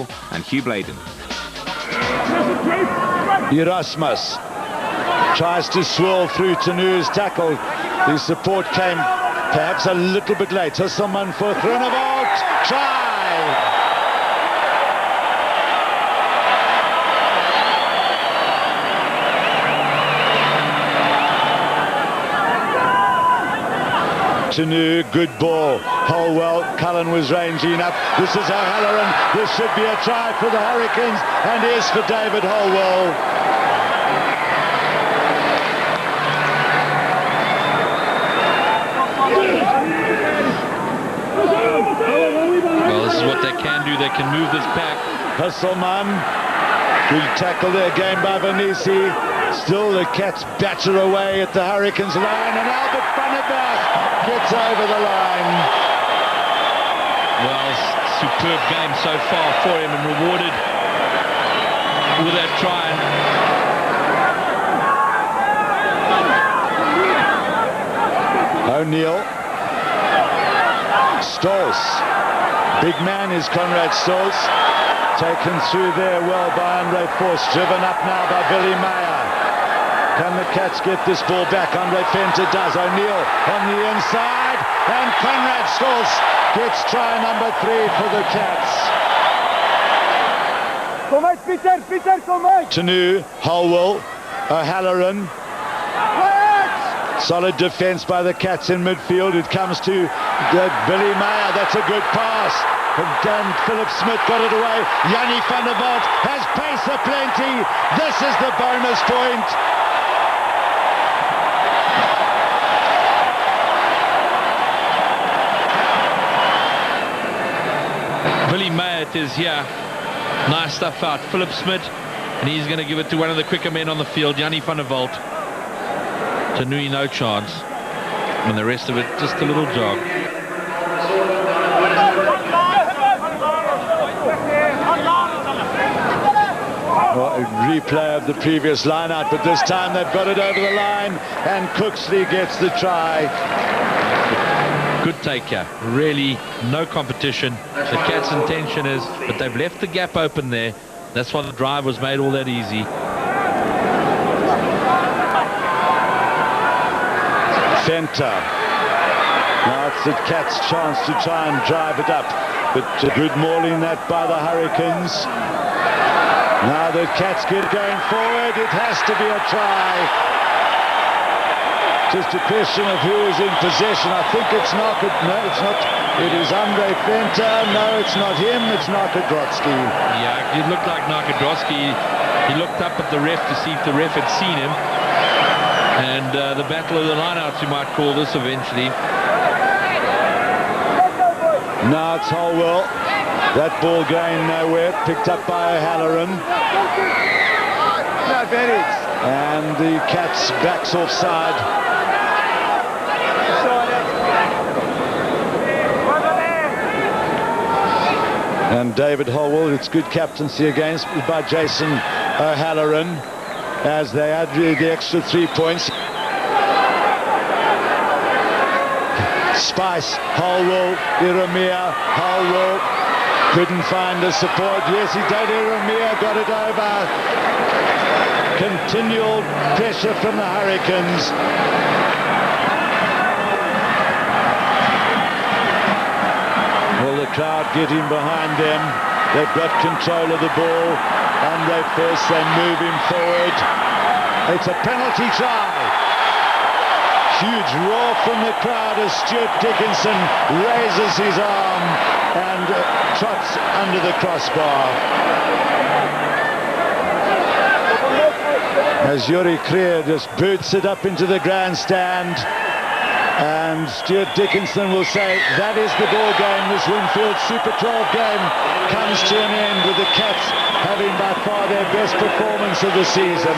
Hill and Hugh Bladen. Erasmus tries to swirl through tonu'u's tackle. The support came perhaps a little bit late. Someone for tonu'u, try! tonu'u, good ball. Holwell, Cullen was ranging up. This is O'Halloran. This should be a try for the Hurricanes, and is for David Holwell. Well, this is what they can do. They can move this back. Hasselman, good tackle there again by Vanisi. Still the Cats batter away at the Hurricanes line, and Albert Vandenberg gets over the line. Well, superb game so far for him, and rewarded with that try. O'Neill. Stolz. Big man is Conrad Stolz. Taken through there well by Andre Force. Driven up now by Billy Meyer. Can the Cats get this ball back? Andre Fenter does. O'Neill on the inside. And Conrad Stolz gets try number 3 for the Cats. tonu'u, Holwell, O'Halloran. Solid defence by the Cats in midfield. It comes to Billy Meyer. That's a good pass. And Philip Smith got it away. Yanni van der Walt has pace aplenty. This is the bonus point. Billy Meyer it is here. Nice stuff out. Philip Smith, and he's going to give it to one of the quicker men on the field, Yanni van der Walt. tonu'u no chance, and the rest of it just a little jog. Well, a replay of the previous line out, but this time they've got it over the line, and Cooksley gets the try. Good take here. Really no competition. The Cats' intention is, but they've left the gap open there. That's why the drive was made all that easy. Center. Now it's the Cats' chance to try and drive it up, but a good mauling that by the Hurricanes. Now the Cats get going forward. It has to be a try. Just a question of who is in possession. I think it's Narka. No, it's not. It is Andre Fenter. No, it's not him. It's Narkadrotsky. Yeah, it looked like Narkadrotsky. He looked up at the ref to see if the ref had seen him. And the battle of the lineouts, you might call this eventually. Now it's Holwell. That ball going nowhere. Picked up by O'Halloran. And the Cats backs offside. And David Holwell, it's good captaincy against by Jason O'Halloran as they add the extra 3 points. Spice, Holwell, Iremia, Holwell couldn't find the support. Yes, he did. Iremia got it over. Continual pressure from the Hurricanes. Well, the crowd getting behind them. They've got control of the ball. Andre Force, they move him forward. It's a penalty try. Huge roar from the crowd as Stuart Dickinson raises his arm and trots under the crossbar. As Yuri Krier just boots it up into the grandstand. And Stuart Dickinson will say that is the ball game. This Winfield Super 12 game comes to an end with the Cats having by far their best performance of the season.